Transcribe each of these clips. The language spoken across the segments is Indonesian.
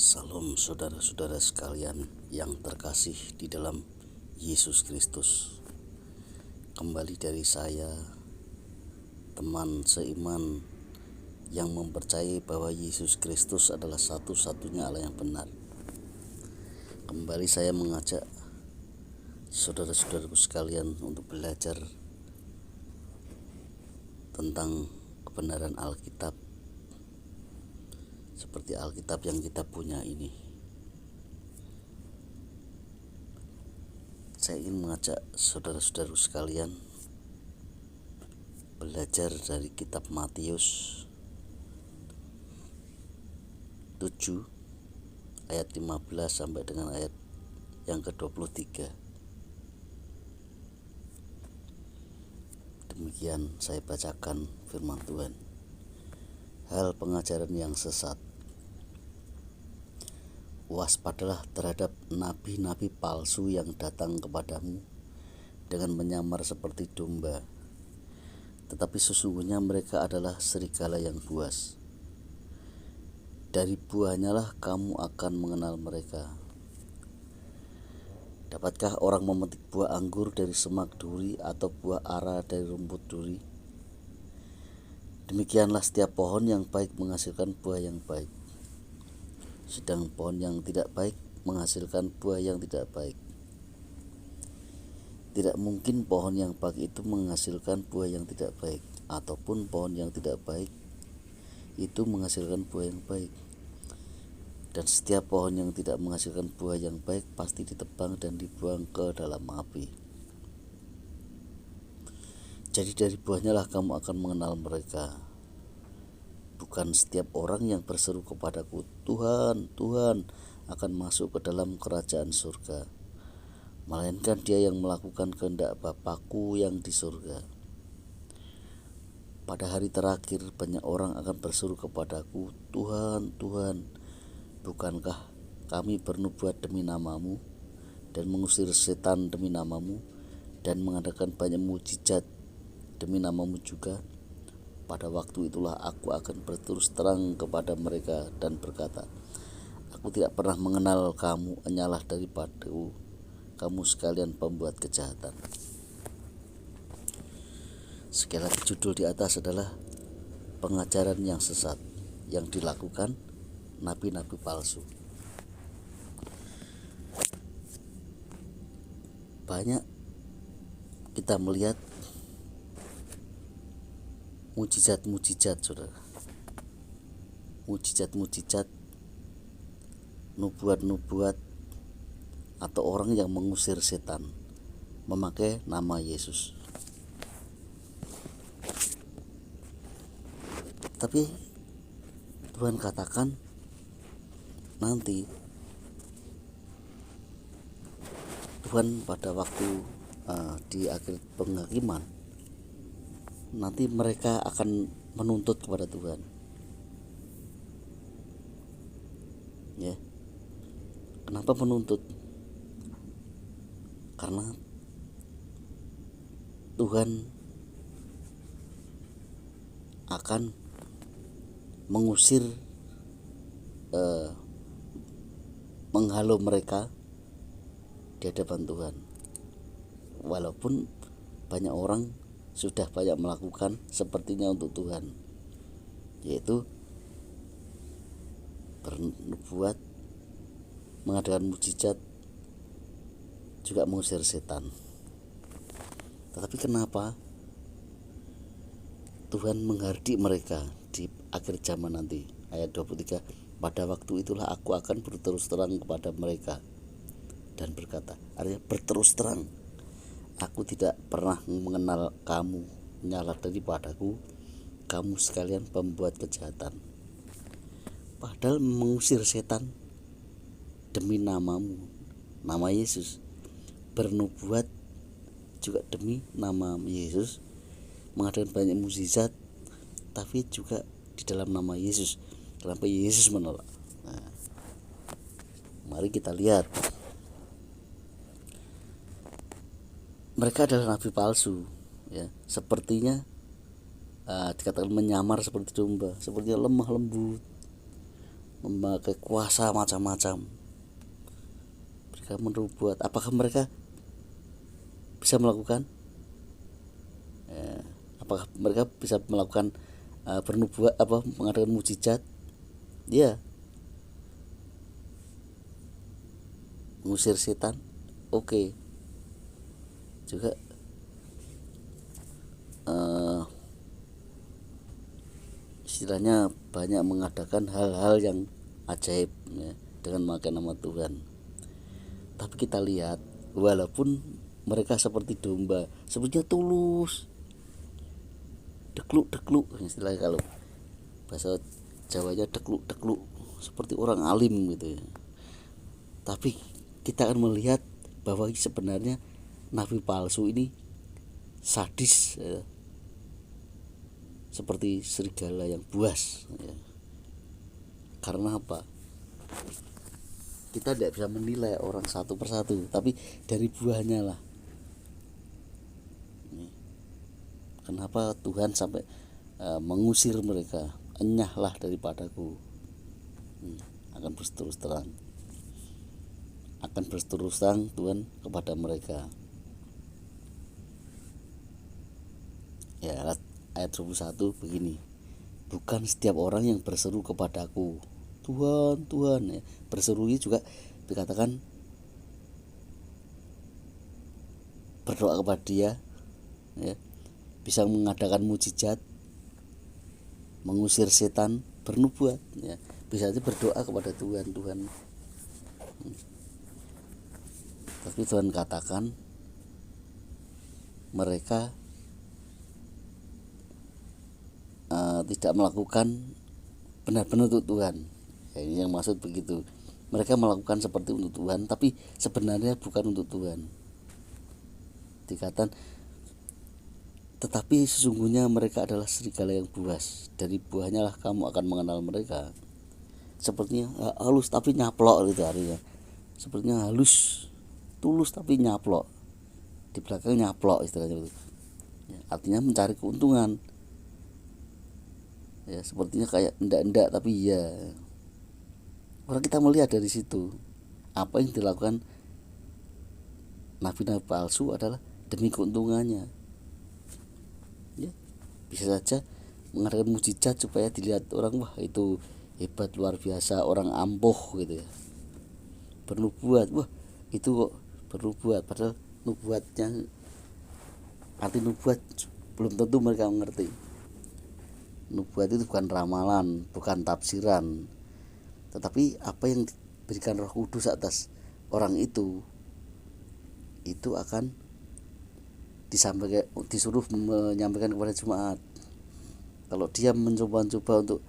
Salam saudara-saudara sekalian yang terkasih di dalam Yesus Kristus. Kembali dari saya, teman seiman yang mempercayai bahwa Yesus Kristus adalah satu-satunya Allah yang benar. Kembali saya mengajak saudara-saudaraku sekalian untuk belajar tentang kebenaran Alkitab, seperti Alkitab yang kita punya ini. Saya ingin mengajak saudara-saudara sekalian belajar dari kitab Matius 7 ayat 15 sampai dengan ayat yang ke-23. Demikian saya bacakan firman Tuhan. Hal pengajaran yang sesat. Waspadalah terhadap nabi-nabi palsu yang datang kepadamu dengan menyamar seperti domba, tetapi sesungguhnya mereka adalah serigala yang buas. Dari buahnya lah kamu akan mengenal mereka. Dapatkah orang memetik buah anggur dari semak duri atau buah ara dari rumput duri? Demikianlah setiap pohon yang baik menghasilkan buah yang baik, sedang pohon yang tidak baik menghasilkan buah yang tidak baik. Tidak mungkin pohon yang baik itu menghasilkan buah yang tidak baik, ataupun pohon yang tidak baik itu menghasilkan buah yang baik. Dan setiap pohon yang tidak menghasilkan buah yang baik pasti ditebang dan dibuang ke dalam api. Jadi dari buahnya lah kamu akan mengenal mereka. Bukan setiap orang yang berseru kepadaku, Tuhan, Tuhan, akan masuk ke dalam kerajaan surga, melainkan dia yang melakukan kehendak Bapa-Ku yang di surga. Pada hari terakhir banyak orang akan berseru kepadaku, Tuhan, Tuhan, bukankah kami bernubuat demi namamu dan mengusir setan demi namamu dan mengadakan banyak mukjizat demi namamu juga? Pada waktu itulah aku akan berterus terang kepada mereka dan berkata, aku tidak pernah mengenal kamu, hanyalah daripadaku kamu sekalian pembuat kejahatan. Sekali lagi judul di atas adalah pengajaran yang sesat yang dilakukan nabi-nabi palsu. Banyak kita melihat mujizat-mujizat, saudara. Mujizat-mujizat, nubuat-nubuat, atau orang yang mengusir setan memakai nama Yesus. Tapi Tuhan katakan nanti Tuhan pada waktu di akhir penghakiman, nanti mereka akan menuntut kepada Tuhan. Ya. Kenapa menuntut? Karena Tuhan akan mengusir, menghalau mereka di hadapan Tuhan. Walaupun banyak orang sudah banyak melakukan sepertinya untuk Tuhan, yaitu bernubuat, mengadakan mukjizat, juga mengusir setan. Tetapi kenapa Tuhan menghardik mereka di akhir zaman nanti? Ayat 23, pada waktu itulah aku akan berterus terang kepada mereka dan berkata, artinya berterus terang, aku tidak pernah mengenal kamu, hanyalah daripadaku kamu sekalian pembuat kejahatan. Padahal mengusir setan demi namamu, nama Yesus, bernubuat juga demi nama Yesus, mengadakan banyak mukjizat, tapi juga di dalam nama Yesus. Kenapa Yesus menolak? Nah, mari kita lihat. Mereka adalah nabi palsu, ya. Sepertinya dikatakan menyamar seperti domba, sepertinya lemah lembut, memakai kuasa macam-macam. Mereka menubuat. Apakah mereka bisa melakukan? Apakah mereka bisa melakukan bernubuat, mengadakan mukjizat? Ya. Mengusir setan? Oke. Juga istilahnya banyak mengadakan hal-hal yang ajaib ya, dengan memakai nama Tuhan. Tapi kita lihat, walaupun mereka seperti domba, sepertinya tulus, dekluk-dekluk istilahnya, kalau bahasa Jawanya dekluk-dekluk, seperti orang alim gitu ya. Tapi kita akan melihat bahwa sebenarnya nabi palsu ini sadis ya, seperti serigala yang buas ya. Karena apa? Kita tidak bisa menilai orang satu persatu, tapi dari buahnya lah. Kenapa Tuhan sampai mengusir mereka? Enyahlah daripadaku. Akan berterus terang Tuhan kepada mereka. Ya, ayat 21 begini. Bukan setiap orang yang berseru kepadaku, Tuhan, Tuhan ya. Berseru ini juga dikatakan berdoa kepada Dia ya, bisa mengadakan mukjizat, mengusir setan, bernubuat ya. Bisa aja berdoa kepada Tuhan. Tapi Tuhan katakan mereka tidak melakukan benar-benar untuk Tuhan ya, ini yang maksud begitu. Mereka melakukan seperti untuk Tuhan, tapi sebenarnya bukan untuk Tuhan. Dikatakan tetapi sesungguhnya mereka adalah serigala yang buas, dari buahnya lah kamu akan mengenal mereka. Sepertinya halus tapi nyaplok gitu artinya. Sepertinya halus, tulus tapi nyaplok. Di belakang nyaplok istilahnya itu. Ya, artinya mencari keuntungan. Ya, sepertinya kayak enggak tapi ya. Orang kita melihat dari situ apa yang dilakukan nabi-nabi palsu adalah demi keuntungannya. Ya, bisa saja mengadakan mukjizat supaya dilihat orang, wah itu hebat luar biasa, orang ampuh gitu ya. Bernubuat, wah itu kok bernubuat, padahal nubuatnya, arti nubuat belum tentu mereka mengerti. Nubuat itu bukan ramalan, bukan tafsiran, tetapi apa yang diberikan Roh Kudus atas orang itu akan disampaikan, disuruh menyampaikan kepada jemaat. Kalau dia mencoba untuk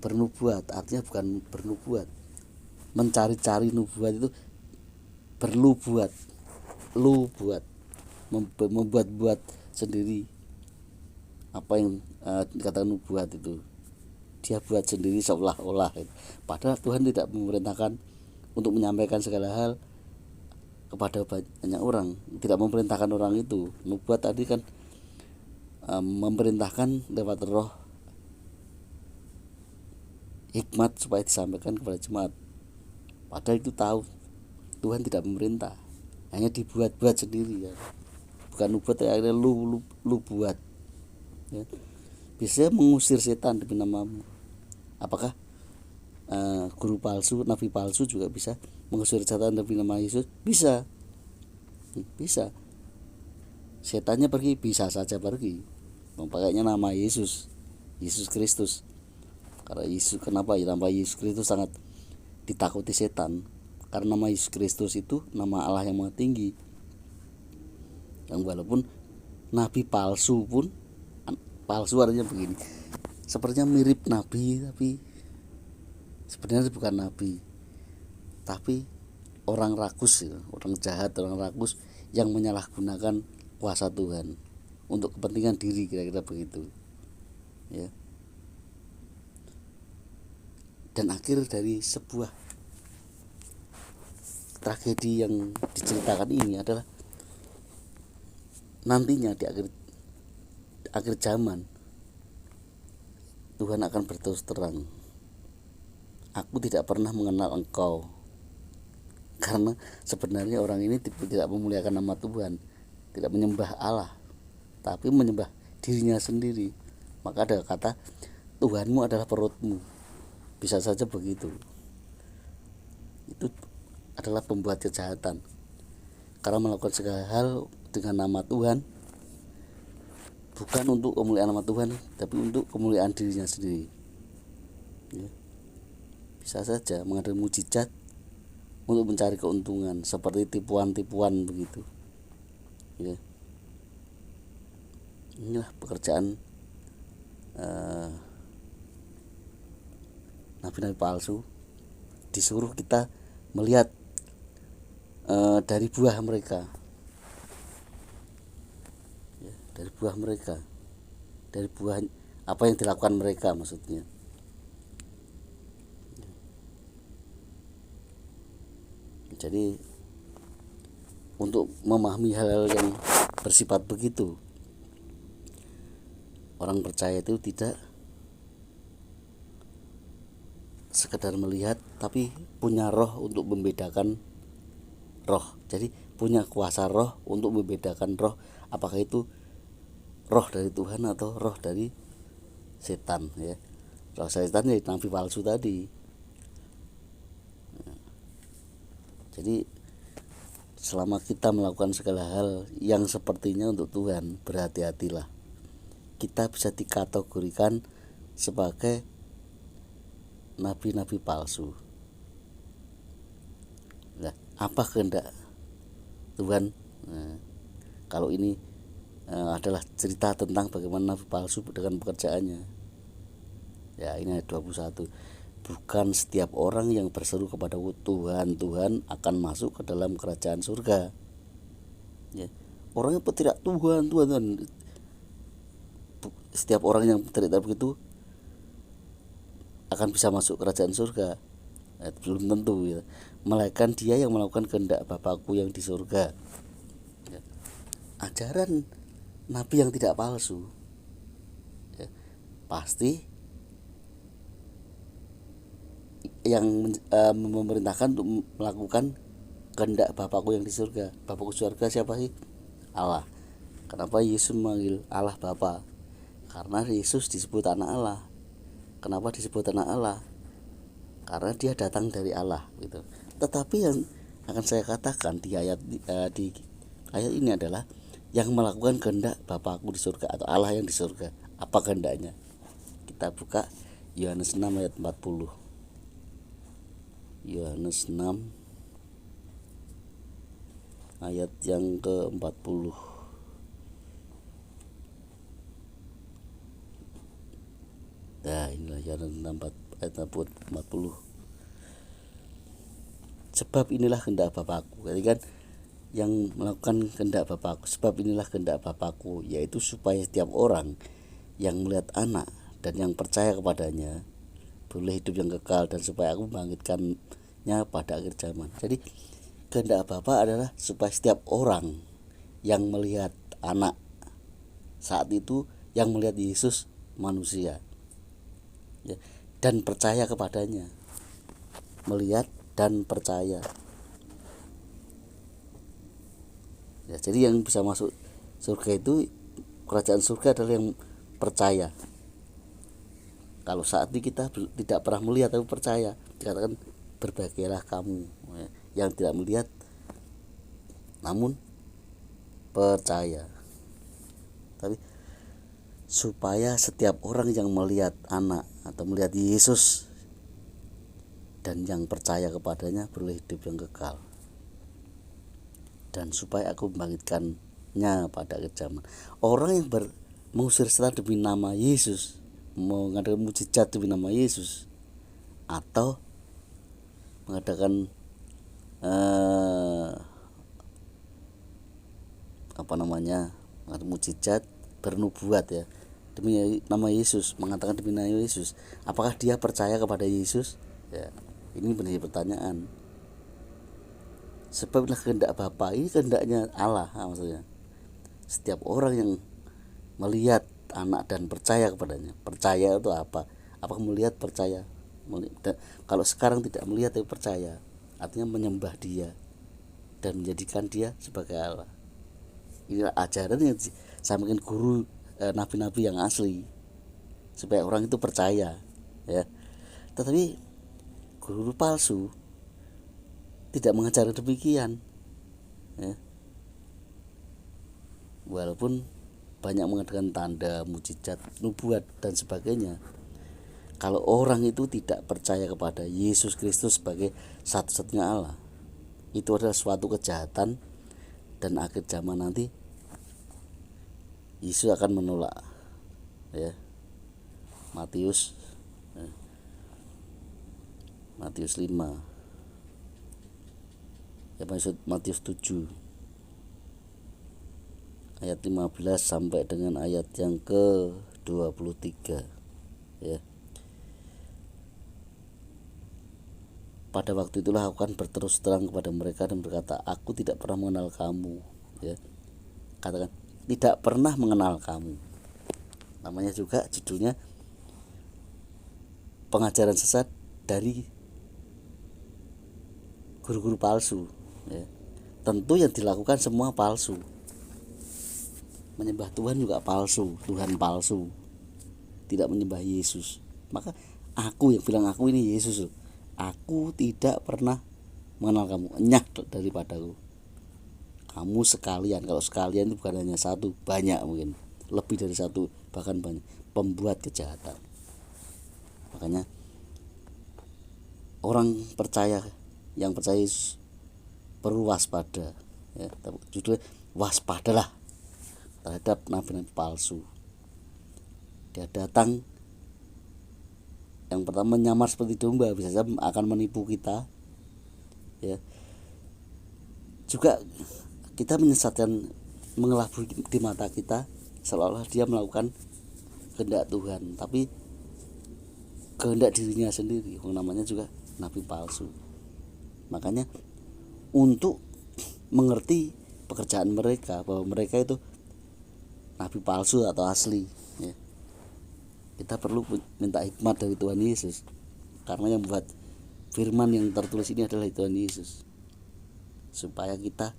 bernubuat, artinya bukan bernubuat, mencari-cari nubuat itu berlubuat, membuat sendiri. Apa yang dikatakan nubuat itu dia buat sendiri seolah-olah. Padahal Tuhan tidak memerintahkan untuk menyampaikan segala hal kepada banyak orang, tidak memerintahkan orang itu. Nubuat tadi kan memerintahkan lewat roh, hikmat supaya disampaikan kepada jemaat. Padahal itu tahu Tuhan tidak memerintah, hanya dibuat-buat sendiri ya. Bukan nubuat ya, akhirnya lu buat ya. Biasanya mengusir setan demi namamu. Apakah guru palsu, nabi palsu juga bisa mengusir setan demi nama Yesus? Bisa. Setannya pergi, bisa saja pergi, memakainya nama Yesus Kristus. Karena Yesus, kenapa ya nama Yesus Kristus sangat ditakuti setan? Karena nama Yesus Kristus itu nama Allah yang maha tinggi. Yang walaupun nabi palsu pun, palsu artinya begini, sepertinya mirip nabi tapi sebenarnya bukan nabi, tapi orang rakus ya, orang jahat, orang rakus yang menyalahgunakan kuasa Tuhan untuk kepentingan diri, kira-kira begitu ya. Dan akhir dari sebuah tragedi yang diceritakan ini adalah nantinya di akhir zaman Tuhan akan berterus terang aku tidak pernah mengenal engkau. Karena sebenarnya orang ini tidak memuliakan nama Tuhan, tidak menyembah Allah, tapi menyembah dirinya sendiri. Maka ada kata Tuhanmu adalah perutmu. Bisa saja begitu. Itu adalah pembuat kejahatan, karena melakukan segala hal dengan nama Tuhan, bukan untuk kemuliaan nama Tuhan, tapi untuk kemuliaan dirinya sendiri. Ya. Bisa saja mengadakan mujizat untuk mencari keuntungan, seperti tipuan-tipuan begitu. Ya. Inilah pekerjaan nabi-nabi palsu. Disuruh kita melihat dari buah mereka, ya, dari buah mereka, dari buah apa yang dilakukan mereka maksudnya. Jadi untuk memahami hal-hal yang bersifat begitu, orang percaya itu tidak sekedar melihat, tapi punya roh untuk membedakan roh. Jadi punya kuasa roh untuk membedakan roh, apakah itu roh dari Tuhan atau roh dari setan, ya. Roh setan ya nabi palsu tadi. Jadi selama kita melakukan segala hal yang sepertinya untuk Tuhan, berhati-hatilah. Kita bisa dikategorikan sebagai nabi-nabi palsu. Nah, apa kehendak Tuhan? Nah, kalau ini adalah cerita tentang bagaimana nabi palsu dengan pekerjaannya. Ya, ini ayat 21. Bukan setiap orang yang berseru kepada Tuhan, Tuhan akan masuk ke dalam kerajaan surga. Ya, orang yang berteriak Tuhan, Tuhan, Tuhan. Setiap orang yang berteriak begitu akan bisa masuk kerajaan surga. Belum tentu, ya. Melainkan dia yang melakukan kehendak Bapakku yang di surga. Ya. Ajaran nabi yang tidak palsu, ya, pasti yang memerintahkan untuk melakukan kehendak Bapakku yang di surga. Bapakku surga siapa sih? Allah. Kenapa Yesus memanggil Allah Bapa? Karena Yesus disebut anak Allah. Kenapa disebut anak Allah? Karena dia datang dari Allah, gitu. Tetapi yang akan saya katakan di ayat ini adalah yang melakukan kehendak Bapakku di surga atau Allah yang di surga. Apa kehendaknya? Kita buka Yohanes 6 ayat 40. Yohanes 6 ayat yang ke-40. Nah, inilah Yohanes 6 ayat 40. Sebab inilah kehendak Bapakku. Jadi kan yang melakukan kehendak Bapakku. Sebab inilah kehendak Bapakku, yaitu supaya setiap orang yang melihat anak dan yang percaya kepadanya boleh hidup yang kekal, dan supaya aku membangkitkannya pada akhir zaman. Jadi kehendak Bapa adalah supaya setiap orang yang melihat anak saat itu, yang melihat Yesus manusia, ya, dan percaya kepadanya. Melihat dan percaya, ya. Jadi yang bisa masuk surga itu, kerajaan surga adalah yang percaya. Kalau saat ini kita tidak pernah melihat tapi percaya, dikatakan berbahagialah kamu, ya, yang tidak melihat namun percaya. Tapi supaya setiap orang yang melihat anak atau melihat Yesus dan yang percaya kepadanya beroleh hidup yang kekal, dan supaya aku membangkitkannya pada akhir zaman. Orang yang mengusir setan demi nama Yesus, mengadakan mujizat demi nama Yesus, atau mengadakan mujizat, bernubuat, ya, demi nama Yesus, mengatakan demi nama Yesus, apakah dia percaya kepada Yesus? Ya, ini menjadi pertanyaan. Sebablah kehendak Bapa, ini kehendaknya Allah, maksudnya setiap orang yang melihat anak dan percaya kepadanya. Percaya itu apa? Apakah melihat percaya? Kalau sekarang tidak melihat tapi percaya, artinya menyembah dia dan menjadikan dia sebagai Allah. Ini ajaran yang disampaikan guru nabi-nabi yang asli supaya orang itu percaya, ya. Tetapi guru palsu tidak mengajar demikian, ya. Walaupun banyak mengadakan tanda, mujizat, nubuat dan sebagainya, kalau orang itu tidak percaya kepada Yesus Kristus sebagai satu-satunya Allah, itu adalah suatu kejahatan, dan akhir zaman nanti Yesus akan menolak, ya. Matius 5, ya, maksud Matius 7 ayat 15 sampai dengan ayat yang ke-23, ya. Pada waktu itulah aku akan berterus terang kepada mereka dan berkata, aku tidak pernah mengenal kamu, ya. Katakan, tidak pernah mengenal kamu. Namanya juga judulnya pengajaran sesat dari guru-guru palsu, ya. Tentu yang dilakukan semua palsu. Menyembah Tuhan juga palsu, Tuhan palsu, tidak menyembah Yesus. Maka aku yang bilang aku ini Yesus, aku tidak pernah mengenal kamu, enyah daripadaku kamu sekalian. Kalau sekalian itu bukan hanya satu, banyak, mungkin lebih dari satu, bahkan banyak pembuat kejahatan. Makanya orang percaya, yang percaya Yesus perlu waspada, ya. Judulnya waspadalah terhadap nabi-nabi palsu. Dia datang, yang pertama menyamar seperti domba, bisa saja akan menipu kita, ya. Juga kita menyesatkan, mengelabui di mata kita seolah-olah dia melakukan kehendak Tuhan, tapi kehendak dirinya sendiri. Namanya juga nabi palsu. Makanya untuk mengerti pekerjaan mereka, bahwa mereka itu nabi palsu atau asli, ya, kita perlu minta hikmat dari Tuhan Yesus, karena yang buat firman yang tertulis ini adalah Tuhan Yesus, supaya kita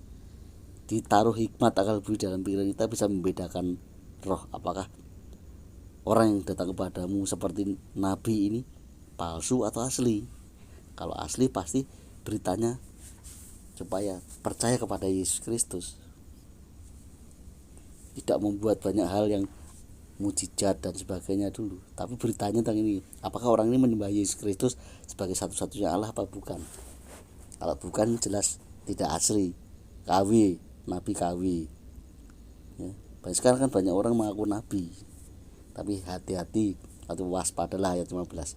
ditaruh hikmat akal budi dalam pikiran kita, bisa membedakan roh, apakah orang yang datang kepadamu seperti nabi ini palsu atau asli. Kalau asli pasti beritanya supaya percaya kepada Yesus Kristus, tidak membuat banyak hal yang mujizat dan sebagainya dulu, tapi beritanya tentang ini, apakah orang ini menyembah Yesus Kristus sebagai satu-satunya Allah apa bukan. Kalau bukan, jelas tidak asli, KW, nabi KW, ya. Sekarang kan banyak orang mengaku nabi, tapi hati-hati atau waspadalah, ayat 15,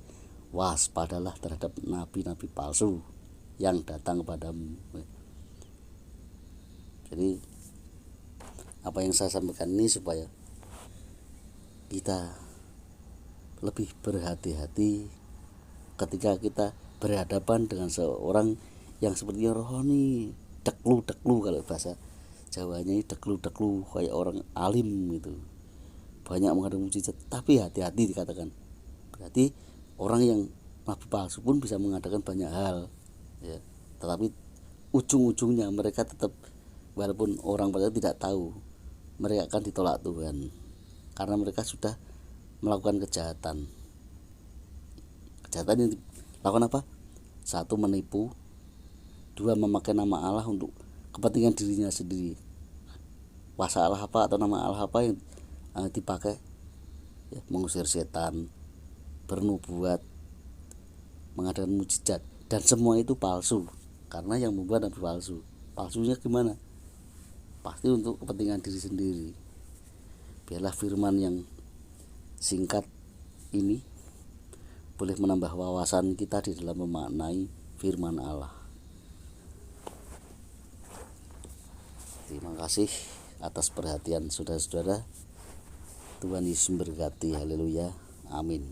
waspadalah terhadap nabi-nabi palsu yang datang kepadamu. Jadi apa yang saya sampaikan ini supaya kita lebih berhati-hati ketika kita berhadapan dengan seorang yang sepertinya rohani, deklu kalau bahasa Jawanya ini deklu kayak orang alim gitu, banyak mengadakan mujizat, tapi hati-hati dikatakan. Berarti orang yang nabi palsu pun bisa mengadakan banyak hal, ya, tetapi ujung-ujungnya mereka tetap, walaupun orang pada tidak tahu, mereka akan ditolak Tuhan karena mereka sudah melakukan kejahatan yang dilakukan apa? Satu, menipu. Dua, memakai nama Allah untuk kepentingan dirinya sendiri. Kuasa Allah apa atau nama Allah apa yang dipakai, ya, mengusir setan, bernubuat, mengadakan mujizat, dan semua itu palsu, karena yang membuat nabi palsu. Palsunya gimana? Pasti untuk kepentingan diri sendiri. Biarlah firman yang singkat ini boleh menambah wawasan kita di dalam memaknai firman Allah. Terima kasih atas perhatian saudara-saudara. Tuhan Yesus memberkati. Haleluya. Amin.